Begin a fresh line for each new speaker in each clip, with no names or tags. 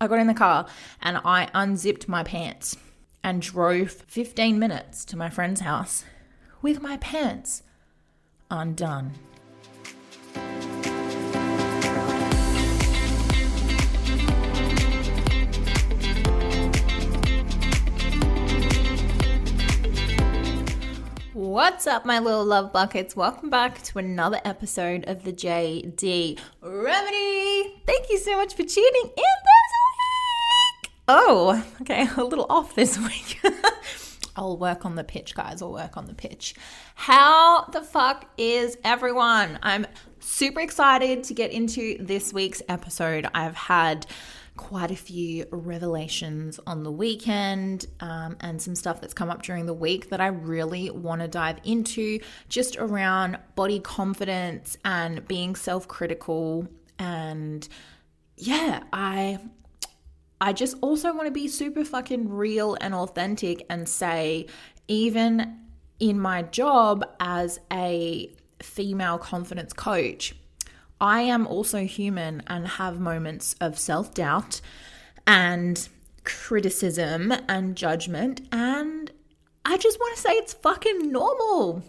I got in the car and I unzipped my pants and drove 15 minutes to my friend's house with my pants undone. What's up, my little love buckets? Welcome back to another episode of the JD Remedy. Thank you so much for tuning in this week. Oh, okay, a little off this week. I'll work on the pitch, guys. I'll work on the pitch. How the fuck is everyone? I'm super excited to get into this week's episode. I've had quite a few revelations on the weekend and some stuff that's come up during the week that I really want to dive into, just around body confidence and being self-critical. And yeah, I just also want to be super fucking real and authentic and say, even in my job as a female confidence coach, I am also human and have moments of self-doubt and criticism and judgment. And I just want to say it's fucking normal.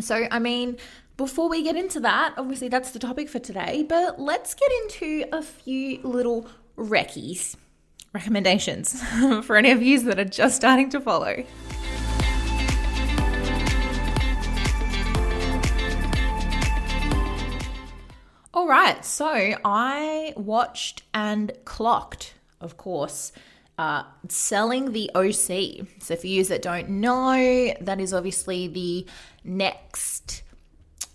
So, I mean, before we get into that, obviously that's the topic for today, but let's get into a few little recommendations for any of you that are just starting to follow. All right, so I watched and clocked, of course, Selling the OC. So for you that don't know, that is obviously the next,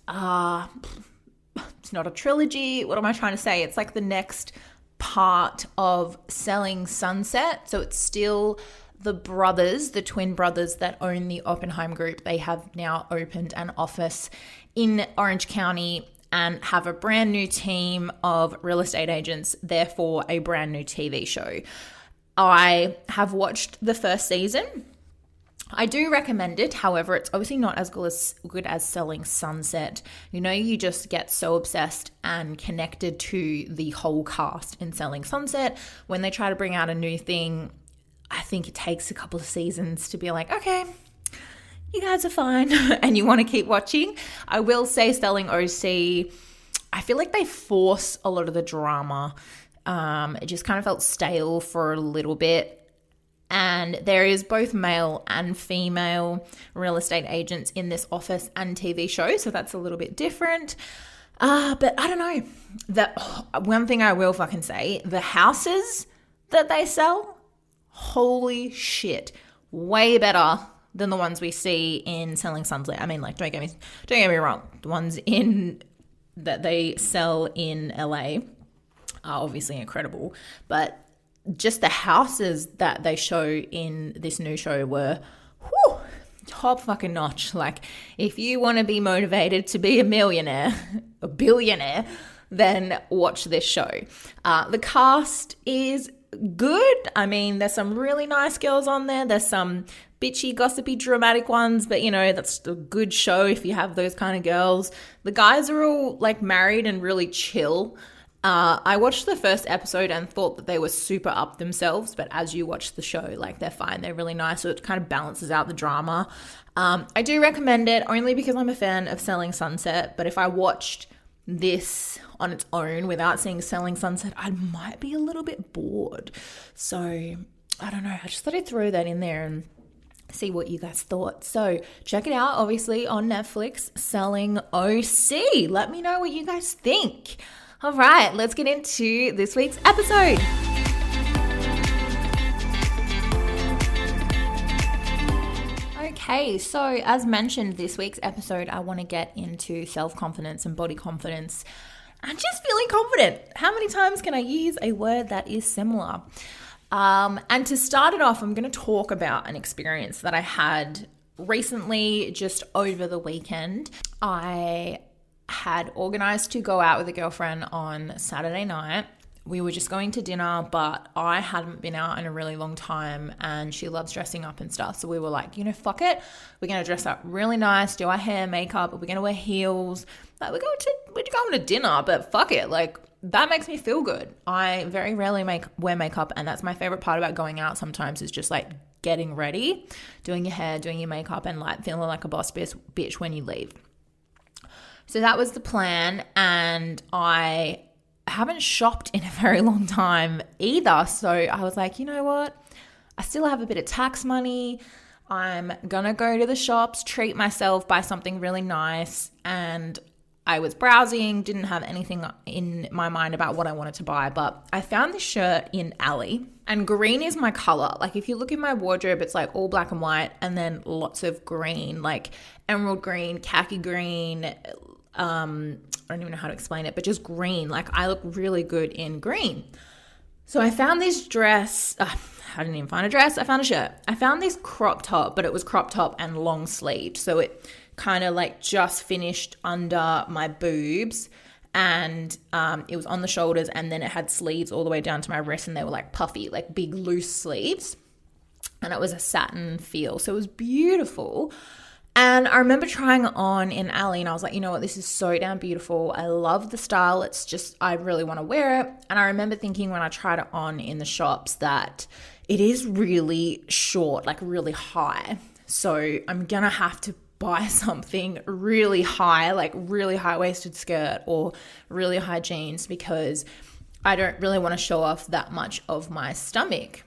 it's not a trilogy. What am I trying to say? It's like the next part of Selling Sunset. So it's still the brothers, the twin brothers that own the Oppenheim Group. They have now opened an office in Orange County and have a brand new team of real estate agents, therefore a brand new TV show. I have watched the first season. I do recommend it. However, it's obviously not as good as Selling Sunset. You know, you just get so obsessed and connected to the whole cast in Selling Sunset. When they try to bring out a new thing, I think it takes a couple of seasons to be like, okay, you guys are fine, and you want to keep watching. I will say Selling OC, I feel like they force a lot of the drama. It just kind of felt stale for a little bit. And there is both male and female real estate agents in this office and TV show, so that's a little bit different. But I don't know. One thing I will fucking say, the houses that they sell, holy shit, way better than the ones we see in Selling Sunset. I mean, like, don't get me wrong. The ones that they sell in LA are obviously incredible, but just the houses that they show in this new show were top fucking notch. Like, if you want to be motivated to be a millionaire, a billionaire, then watch this show. The cast is good. I mean, there's some really nice girls on there. There's some bitchy, gossipy, dramatic ones, but you know, that's a good show if you have those kind of girls. The guys are all like married and really chill. I watched the first episode and thought that they were super up themselves, but as you watch the show, like, they're fine. They're really nice, so it kind of balances out the drama. I do recommend it only because I'm a fan of Selling Sunset, but if I watched this on its own without seeing Selling Sunset, I might be a little bit bored. So I don't know. I just thought I'd throw that in there and see what you guys thought. So check it out, obviously, on Netflix, Selling OC. Let me know what you guys think. All right, let's get into this week's episode. Okay, so as mentioned, this week's episode, I want to get into self-confidence and body confidence and just feeling confident. How many times can I use a word that is similar? And to start it off, I'm going to talk about an experience that I had recently, just over the weekend. I had organized to go out with a girlfriend on Saturday night. We were just going to dinner, but I hadn't been out in a really long time and she loves dressing up and stuff. So we were like, you know, fuck it. We're going to dress up really nice, do our hair, makeup. We're going to wear heels. Like, we're going to dinner, but fuck it. Like, that makes me feel good. I very rarely wear makeup, and that's my favorite part about going out sometimes, is just like getting ready, doing your hair, doing your makeup, and like feeling like a boss bitch when you leave. So that was the plan, and I haven't shopped in a very long time either. So I was like, you know what? I still have a bit of tax money. I'm going to go to the shops, treat myself, buy something really nice. And I was browsing, didn't have anything in my mind about what I wanted to buy, but I found this shirt in Ali, and green is my color. Like if you look in my wardrobe, it's like all black and white and then lots of green, like emerald green, khaki green. I don't even know how to explain it, but just green. Like I look really good in green. So I found this dress. I didn't even find a dress. I found a shirt. I found this crop top, but it was crop top and long sleeved. So it kind of like just finished under my boobs, and it was on the shoulders, and then it had sleeves all the way down to my wrist, and they were like puffy, like big loose sleeves. And it was a satin feel. So it was beautiful. And I remember trying it on in Ali, and I was like, you know what, this is so damn beautiful. I love the style. It's just, I really want to wear it. And I remember thinking when I tried it on in the shops that it is really short, like really high. So I'm going to have to buy something really high, like really high-waisted skirt or really high jeans, because I don't really want to show off that much of my stomach.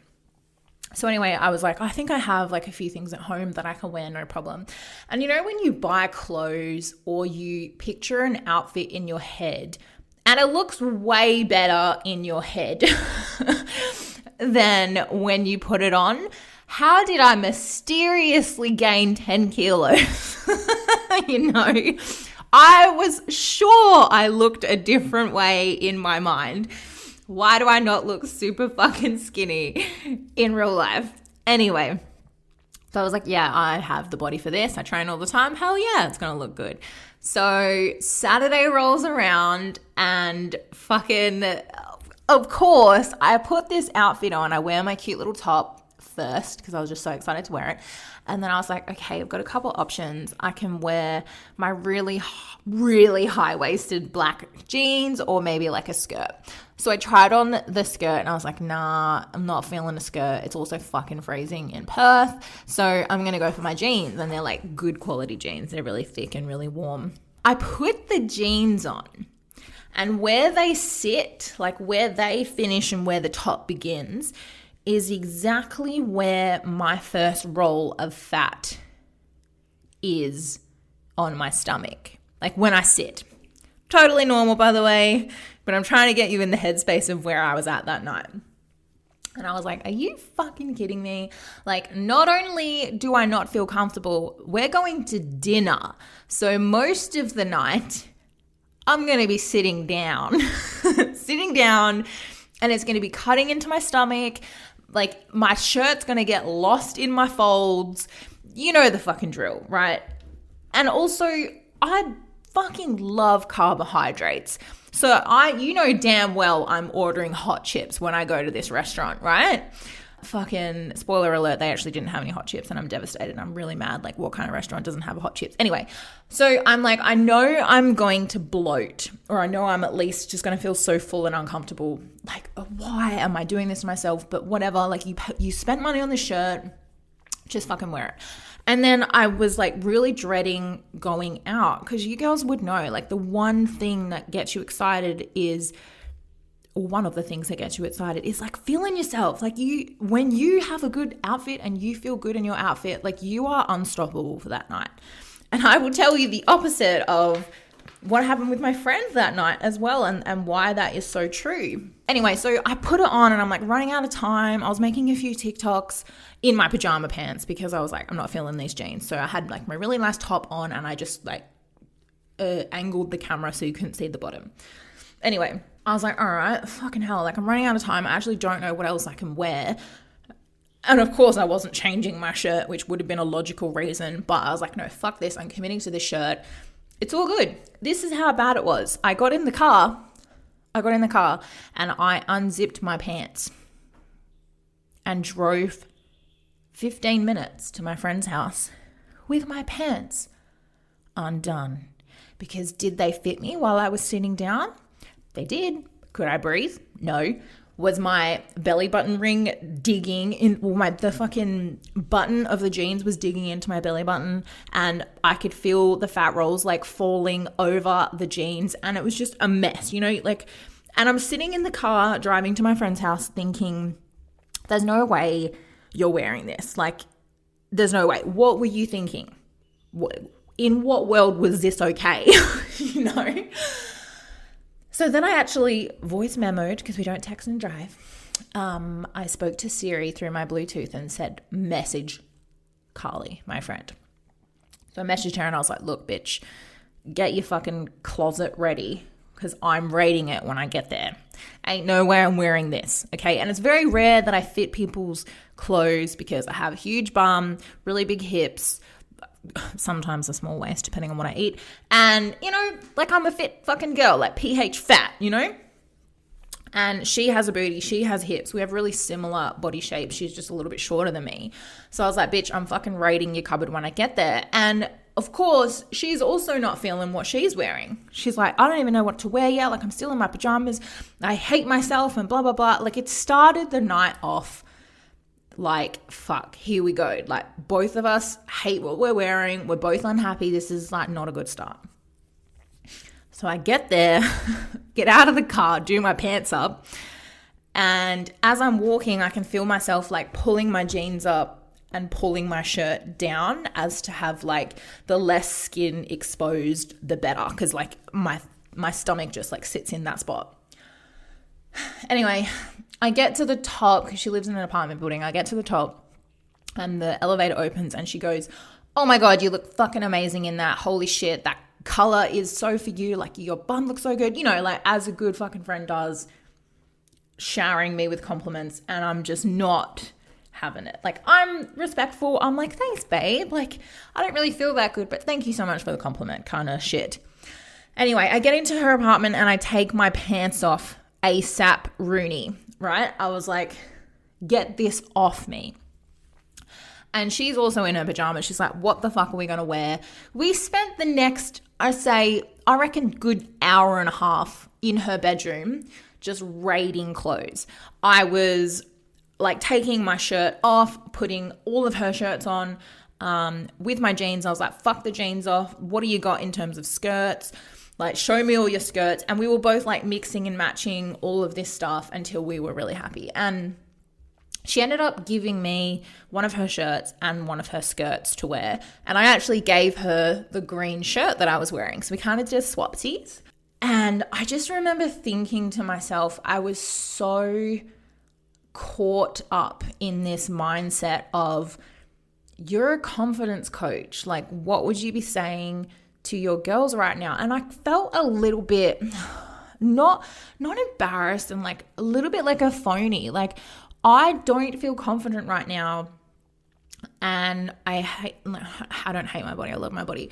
So anyway, I was like, I think I have like a few things at home that I can wear, no problem. And you know, when you buy clothes or you picture an outfit in your head and it looks way better in your head than when you put it on, how did I mysteriously gain 10 kilos? You know, I was sure I looked a different way in my mind. Why do I not look super fucking skinny in real life? Anyway, so I was like, yeah, I have the body for this. I train all the time. Hell yeah, it's going to look good. So Saturday rolls around and fucking, of course, I put this outfit on. I wear my cute little top first because I was just so excited to wear it. And then I was like, okay, I've got a couple options. I can wear my really, really high-waisted black jeans or maybe like a skirt. So I tried on the skirt and I was like, nah, I'm not feeling a skirt. It's also fucking freezing in Perth. So I'm going to go for my jeans, and they're like good quality jeans. They're really thick and really warm. I put the jeans on, and where they sit, like where they finish and where the top begins, is exactly where my first roll of fat is on my stomach. Like when I sit. Totally normal, by the way, but I'm trying to get you in the headspace of where I was at that night. And I was like, are you fucking kidding me? Like, not only do I not feel comfortable, we're going to dinner. So most of the night, I'm going to be sitting down, and it's going to be cutting into my stomach. Like, my shirt's going to get lost in my folds. You know the fucking drill, right? And also, I fucking love carbohydrates. So you know damn well I'm ordering hot chips when I go to this restaurant, right? Fucking spoiler alert, they actually didn't have any hot chips, and I'm devastated. I'm really mad. Like, what kind of restaurant doesn't have hot chips? Anyway, so I'm like, I know I'm going to bloat, or I know I'm at least just going to feel so full and uncomfortable. Like, why am I doing this to myself? But whatever, like you spent money on this shirt, just fucking wear it. And then I was like really dreading going out, because you girls would know, like the one thing that gets you excited is, or one of the things that gets you excited is like feeling yourself. Like when you have a good outfit and you feel good in your outfit, like you are unstoppable for that night. And I will tell you the opposite of what happened with my friend that night as well, and why that is so true. Anyway, so I put it on and I'm like running out of time. I was making a few TikToks in my pajama pants because I was like, I'm not feeling these jeans. So I had like my really nice top on, and I just like angled the camera so you couldn't see the bottom. Anyway, I was like, all right, fucking hell, like I'm running out of time. I actually don't know what else I can wear. And of course I wasn't changing my shirt, which would have been a logical reason, but I was like, no, fuck this. I'm committing to this shirt. It's all good. This is how bad it was. I got in the car and I unzipped my pants and drove 15 minutes to my friend's house with my pants undone. Because did they fit me while I was sitting down? They did. Could I breathe? No. Was my belly button ring digging in? Well, the fucking button of the jeans was digging into my belly button, and I could feel the fat rolls like falling over the jeans, and it was just a mess, you know, like. And I'm sitting in the car driving to my friend's house thinking, there's no way you're wearing this. Like, there's no way. What were you thinking? In what world was this okay? You know? So then I actually voice memoed, because we don't text and drive. I spoke to Siri through my Bluetooth and said, message Carly, my friend. So I messaged her and I was like, look, bitch, get your fucking closet ready, because I'm raiding it when I get there. Ain't no way I'm wearing this, okay? And it's very rare that I fit people's clothes because I have a huge bum, really big hips, sometimes a small waist, depending on what I eat. And, you know, like I'm a fit fucking girl, like PH fat, you know? And she has a booty, she has hips. We have really similar body shapes. She's just a little bit shorter than me. So I was like, bitch, I'm fucking raiding your cupboard when I get there. And of course, she's also not feeling what she's wearing. She's like, I don't even know what to wear yet. Like, I'm still in my pajamas. I hate myself and blah, blah, blah. Like, it started the night off like, fuck, here we go. Like, both of us hate what we're wearing. We're both unhappy. This is like not a good start. So I get there, get out of the car, do my pants up. And as I'm walking, I can feel myself like pulling my jeans up and pulling my shirt down as to have like the less skin exposed, the better. Because like my stomach just like sits in that spot. Anyway, I get to the top because she lives in an apartment building. I get to the top and the elevator opens and she goes, oh my God, you look fucking amazing in that. Holy shit, that color is so for you. Like your bun looks so good. You know, like as a good fucking friend does, showering me with compliments, and I'm just not having it. Like, I'm respectful. I'm like, thanks, babe. Like, I don't really feel that good, but thank you so much for the compliment kind of shit. Anyway, I get into her apartment and I take my pants off ASAP Rooney, right? I was like, get this off me. And she's also in her pajamas. She's like, what the fuck are we going to wear? We spent the next, I reckon, good hour and a half in her bedroom just raiding clothes. I was like taking my shirt off, putting all of her shirts on with my jeans. I was like, fuck the jeans off. What do you got in terms of skirts? Like, show me all your skirts. And we were both like mixing and matching all of this stuff until we were really happy. And she ended up giving me one of her shirts and one of her skirts to wear. And I actually gave her the green shirt that I was wearing. So we kind of just swapsies. And I just remember thinking to myself, I was so caught up in this mindset of, you're a confidence coach. Like, what would you be saying to your girls right now? And I felt a little bit not embarrassed and like a little bit like a phony. Like, I don't feel confident right now, and I don't hate my body. I love my body,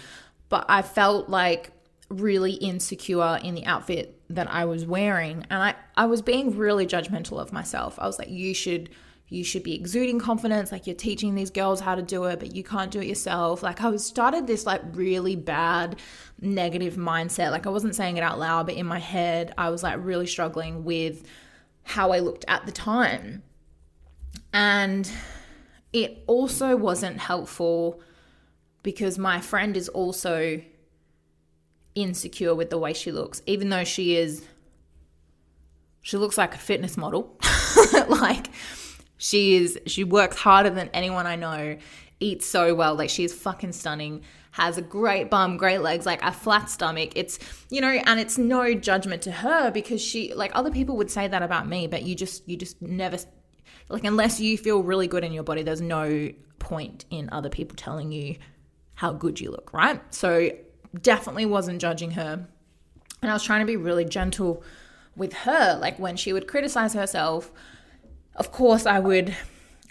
but I felt like really insecure in the outfit that I was wearing, and I was being really judgmental of myself. I was like, you should be exuding confidence, like you're teaching these girls how to do it, but you can't do it yourself. Like, I started this like really bad negative mindset. Like, I wasn't saying it out loud, but in my head I was like really struggling with how I looked at the time. And it also wasn't helpful because my friend is also insecure with the way she looks, even though she looks like a fitness model. Like, she works harder than anyone I know, eats so well. Like, she's fucking stunning, has a great bum, great legs, like a flat stomach. It's, you know, and it's no judgment to her because she, like, other people would say that about me, but you just never, like, unless you feel really good in your body, there's no point in other people telling you how good you look, right? So definitely wasn't judging her. And I was trying to be really gentle with her. Like, when she would criticize herself, of course I would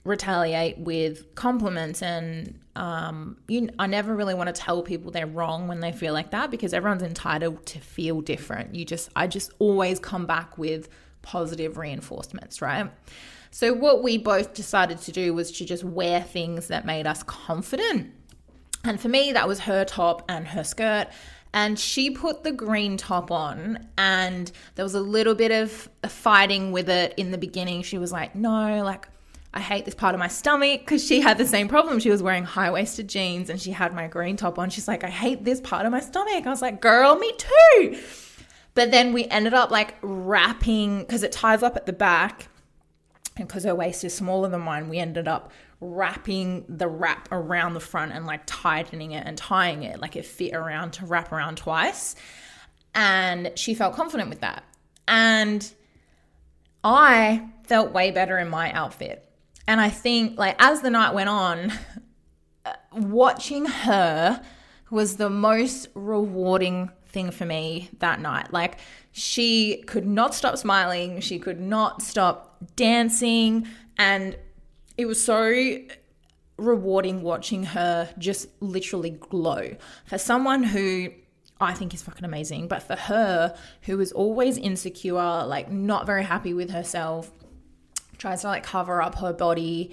retaliate with compliments. And I never really want to tell people they're wrong when they feel like that, because everyone's entitled to feel different. I just always come back with positive reinforcements, right? So what we both decided to do was to just wear things that made us confident. And for me, that was her top and her skirt. And she put the green top on, and there was a little bit of fighting with it in the beginning. She was like, no, like, I hate this part of my stomach, because she had the same problem. She was wearing high-waisted jeans and she had my green top on. She's like, I hate this part of my stomach. I was like, girl, me too. But then we ended up like wrapping, because it ties up at the back, and because her waist is smaller than mine, we ended up wrapping the wrap around the front and like tightening it and tying it like it fit around to wrap around twice. And she felt confident with that. And I felt way better in my outfit. And I think like as the night went on, watching her was the most rewarding thing for me that night. Like, she could not stop smiling. She could not stop dancing. And it was so rewarding watching her just literally glow. For someone who I think is fucking amazing, but for her, who was always insecure, like not very happy with herself, tries to like cover up her body,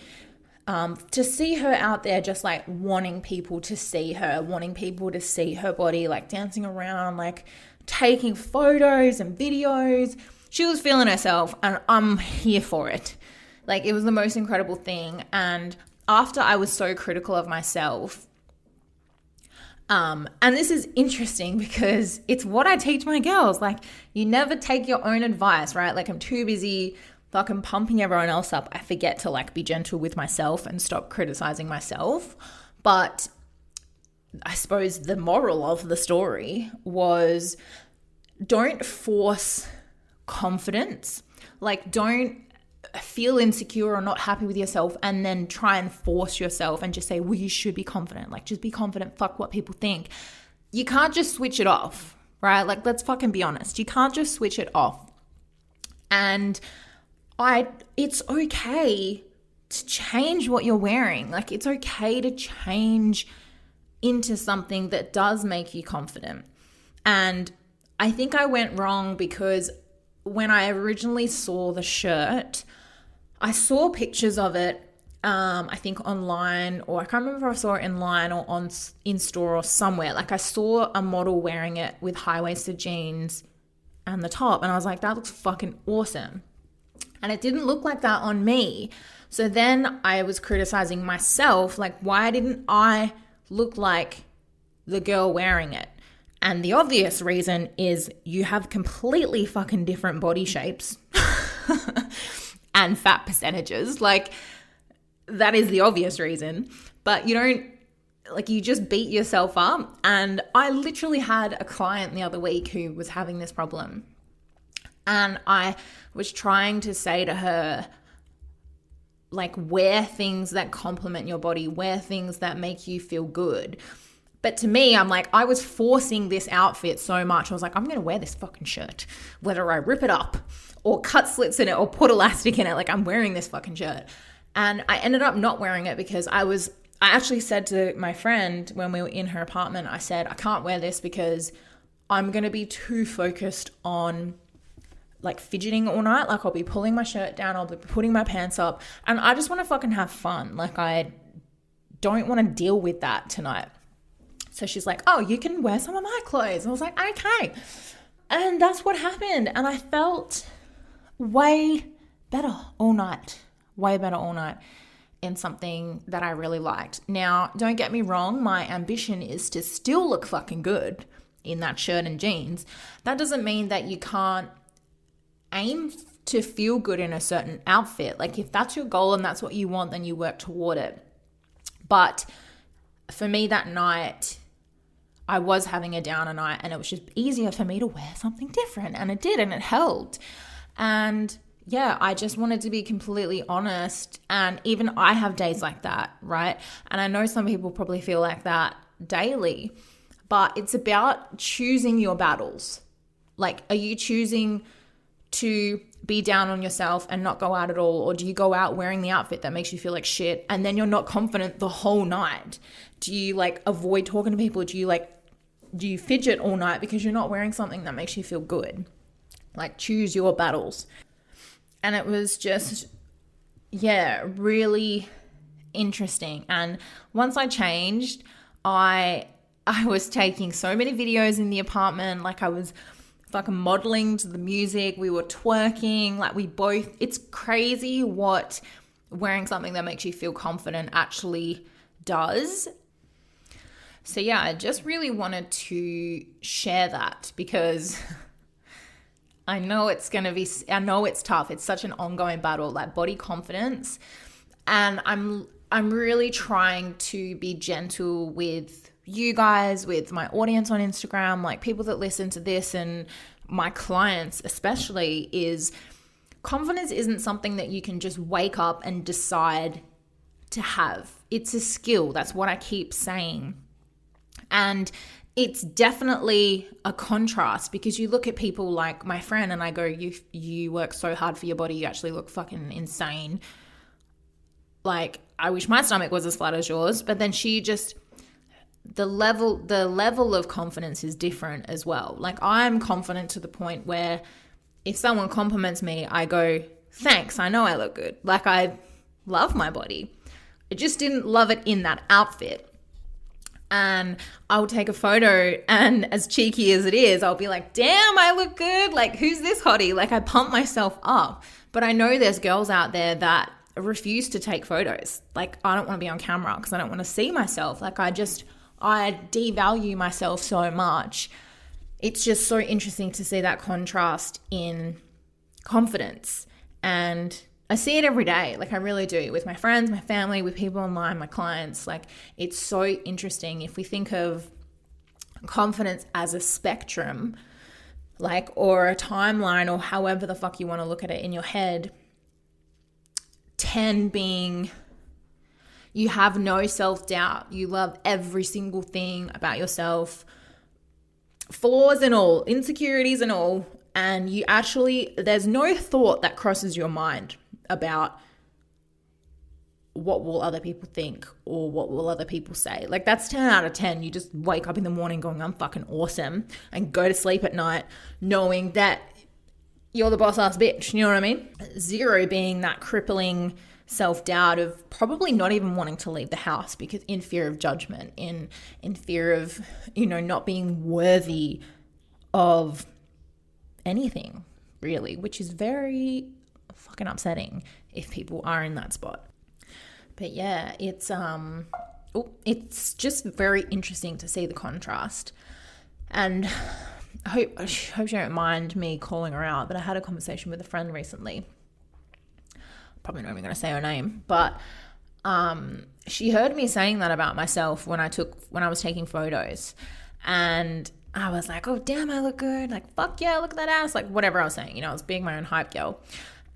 to see her out there just like wanting people to see her, wanting people to see her body, like dancing around, like taking photos and videos. She was feeling herself, and I'm here for it. Like, it was the most incredible thing. And after I was so critical of myself, and this is interesting because it's what I teach my girls. Like, you never take your own advice, right? Like, I'm too busy fucking pumping everyone else up. I forget to like be gentle with myself and stop criticizing myself. But I suppose the moral of the story was, don't force confidence. Like, don't feel insecure or not happy with yourself and then try and force yourself and just say, well, you should be confident. Like, just be confident. Fuck what people think. You can't just switch it off, right? Like, let's fucking be honest. You can't just switch it off. And it's okay to change what you're wearing. Like, it's okay to change into something that does make you confident. And I think I went wrong because when I originally saw the shirt, I saw pictures of it, I think online, or I can't remember if I saw it in line or in store or somewhere. Like, I saw a model wearing it with high-waisted jeans and the top, and I was like, that looks fucking awesome. And it didn't look like that on me. So then I was criticizing myself, like, why didn't I look like the girl wearing it? And the obvious reason is you have completely fucking different body shapes and fat percentages. Like, that is the obvious reason. But you don't, like, you just beat yourself up. And I literally had a client the other week who was having this problem. And I was trying to say to her, like, wear things that complement your body, wear things that make you feel good. But to me, I'm like, I was forcing this outfit so much. I was like, I'm going to wear this fucking shirt, whether I rip it up or cut slits in it or put elastic in it. Like, I'm wearing this fucking shirt. And I ended up not wearing it because I actually said to my friend when we were in her apartment, I said, I can't wear this because I'm going to be too focused on like fidgeting all night. Like, I'll be pulling my shirt down, I'll be putting my pants up, and I just want to fucking have fun. Like, I don't want to deal with that tonight. So she's like, oh, you can wear some of my clothes. I was like, okay. And that's what happened. And I felt way better all night in something that I really liked. Now, don't get me wrong. My ambition is to still look fucking good in that shirt and jeans. That doesn't mean that you can't aim to feel good in a certain outfit. Like, if that's your goal and that's what you want, then you work toward it. But for me that night, I was having a downer night, and it was just easier for me to wear something different, and it did, and it helped. And yeah, I just wanted to be completely honest. And even I have days like that, right? And I know some people probably feel like that daily, but it's about choosing your battles. Like, are you choosing to be down on yourself and not go out at all? Or do you go out wearing the outfit that makes you feel like shit and then you're not confident the whole night? Do you like avoid talking to people? Do you fidget all night because you're not wearing something that makes you feel good? Like, choose your battles. And it was just, yeah, really interesting. And once I changed, I I was taking so many videos in the apartment. Like I was fucking modeling to the music. We were twerking. Like it's crazy what wearing something that makes you feel confident actually does. So yeah, I just really wanted to share that because I know it's tough. It's such an ongoing battle, like body confidence. And I'm really trying to be gentle with you guys, with my audience on Instagram, like people that listen to this and my clients especially, is confidence isn't something that you can just wake up and decide to have. It's a skill. That's what I keep saying. And it's definitely a contrast because you look at people like my friend and I go, you work so hard for your body, you actually look fucking insane. Like, I wish my stomach was as flat as yours, but then the level of confidence is different as well. Like, I'm confident to the point where if someone compliments me, I go, thanks, I know I look good. Like, I love my body. I just didn't love it in that outfit. And I'll take a photo and as cheeky as it is, I'll be like, damn, I look good. Like, who's this hottie? Like, I pump myself up. But I know there's girls out there that refuse to take photos. Like, I don't want to be on camera because I don't want to see myself. Like, I devalue myself so much. It's just so interesting to see that contrast in confidence. And I see it every day. Like, I really do, with my friends, my family, with people online, my clients. Like, it's so interesting. If we think of confidence as a spectrum, like, or a timeline, or however the fuck you want to look at it in your head, 10 being you have no self-doubt. You love every single thing about yourself, flaws and all, insecurities and all. And there's no thought that crosses your mind about what will other people think or what will other people say. Like, that's 10 out of 10. You just wake up in the morning going, I'm fucking awesome, and go to sleep at night knowing that you're the boss ass bitch. You know what I mean? 0 being that crippling self-doubt of probably not even wanting to leave the house because in fear of judgment, in fear of, not being worthy of anything really, which is very fucking upsetting if people are in that spot. But yeah, it's just very interesting to see the contrast. And I hope you don't mind me calling her out, but I had a conversation with a friend recently. Probably not even going to say her name, but she heard me saying that about myself when I was taking photos, and I was like, oh damn, I look good, like fuck yeah, look at that ass, like whatever I was saying, I was being my own hype girl.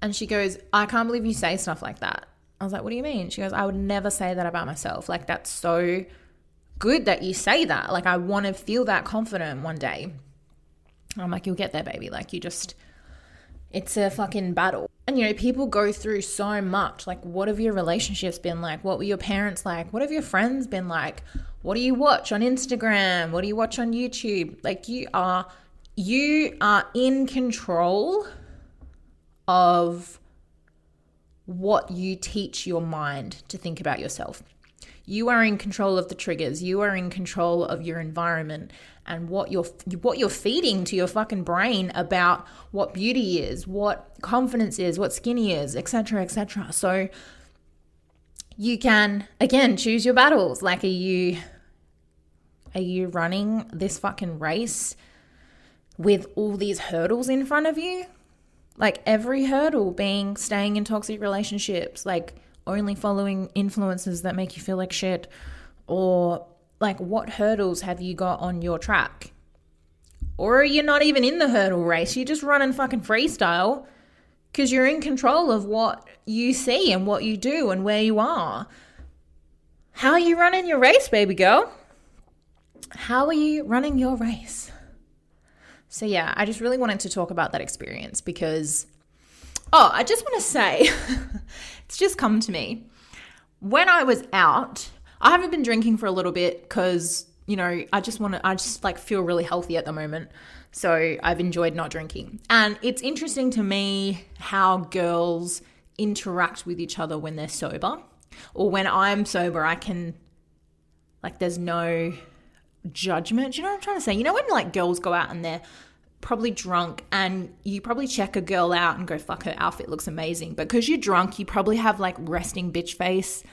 And she goes, I can't believe you say stuff like that. I was like, what do you mean? She goes, I would never say that about myself. Like, that's so good that you say that. Like, I want to feel that confident one day. I'm like, you'll get there, baby. Like, it's a fucking battle. And, people go through so much. Like, what have your relationships been like? What were your parents like? What have your friends been like? What do you watch on Instagram? What do you watch on YouTube? Like, you are in control of what you teach your mind to think about yourself. You are in control of the triggers. You are in control of your environment and what you're feeding to your fucking brain about what beauty is, what confidence is, what skinny is, etc., etc. So you can, again, choose your battles. Like, are you running this fucking race with all these hurdles in front of you? Like, every hurdle being staying in toxic relationships, like only following influencers that make you feel like shit, or like, what hurdles have you got on your track? Or you're not even in the hurdle race, you're just running fucking freestyle because you're in control of what you see and what you do and where you are. How are you running your race, baby girl? How are you running your race? So yeah, I just really wanted to talk about that experience because, I just want to say, it's just come to me. When I was out, I haven't been drinking for a little bit because, I just like feel really healthy at the moment. So I've enjoyed not drinking. And it's interesting to me how girls interact with each other when they're sober, or when I'm sober, I can, like, there's no judgment. Do you know what I'm trying to say? You know when like girls go out and they're probably drunk and you probably check a girl out and go, fuck, her outfit looks amazing. But because you're drunk, you probably have like resting bitch face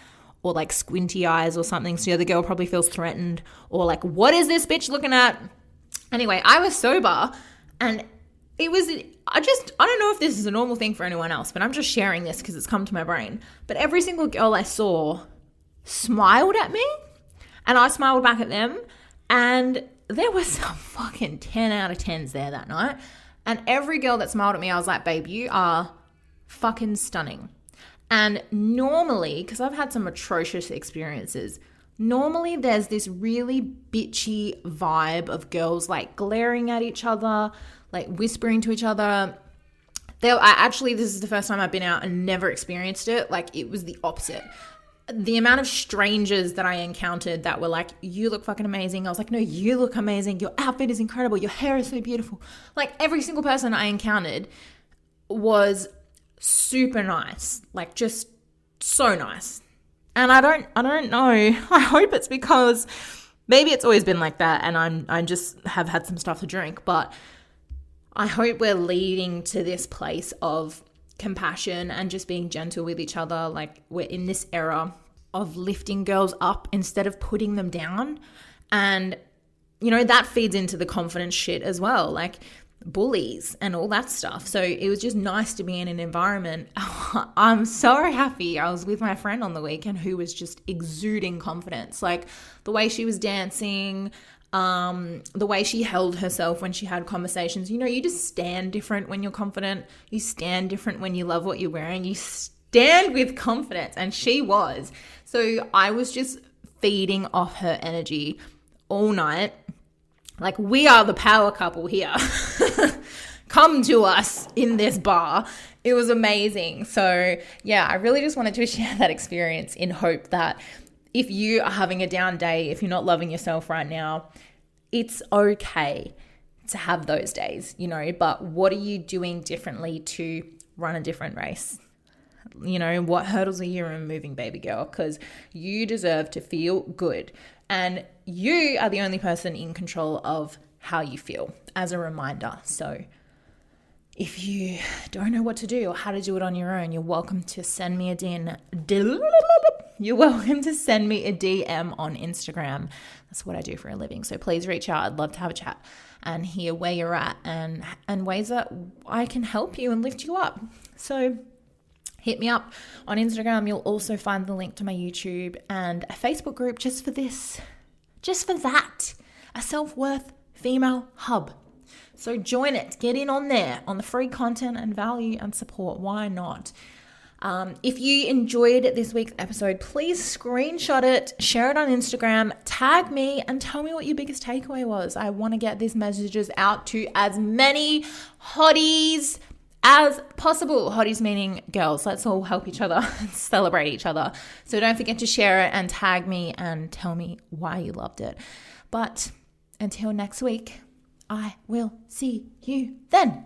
or like squinty eyes or something. So the other girl probably feels threatened or like, what is this bitch looking at? Anyway, I was sober and it was, I don't know if this is a normal thing for anyone else, but I'm just sharing this because it's come to my brain. But every single girl I saw smiled at me and I smiled back at them. And there were some fucking 10 out of 10s there that night. And every girl that smiled at me, I was like, babe, you are fucking stunning. And normally, because I've had some atrocious experiences, normally there's this really bitchy vibe of girls like glaring at each other, like whispering to each other. This is the first time I've been out and never experienced it. Like it was the opposite. The amount of strangers that I encountered that were like, you look fucking amazing. I was like, no, you look amazing. Your outfit is incredible. Your hair is so beautiful. Like every single person I encountered was super nice. Like just so nice. And I don't know. I hope it's because maybe it's always been like that and I just have had some stuff to drink. But I hope we're leading to this place of compassion and just being gentle with each other. Like we're in this era of lifting girls up instead of putting them down. And, you know, that feeds into the confidence shit as well, like bullies and all that stuff. So it was just nice to be in an environment. I'm so happy. I was with my friend on the weekend who was just exuding confidence. Like the way she was dancing, the way she held herself when she had conversations. You know, you just stand different when you're confident. You stand different when you love what you're wearing. You stand with confidence, and she was. So I was just feeding off her energy all night. Like, we are the power couple here. Come to us in this bar. It was amazing. So yeah, I really just wanted to share that experience in hope that if you are having a down day, if you're not loving yourself right now, it's okay to have those days, you know, but what are you doing differently to run a different race? You know, what hurdles are you removing, baby girl? Because you deserve to feel good. And you are the only person in control of how you feel, as a reminder. So if you don't know what to do or how to do it on your own, you're welcome to send me a DM on Instagram. That's what I do for a living. So please reach out. I'd love to have a chat and hear where you're at and ways that I can help you and lift you up. So hit me up on Instagram. You'll also find the link to my YouTube and a Facebook group just for that, a self-worth female hub. So join it, get in on there on the free content and value and support. Why not? If you enjoyed this week's episode, please screenshot it, share it on Instagram, tag me and tell me what your biggest takeaway was. I want to get these messages out to as many hotties as possible. Hotties meaning girls. Let's all help each other and celebrate each other. So don't forget to share it and tag me and tell me why you loved it. But until next week, I will see you then.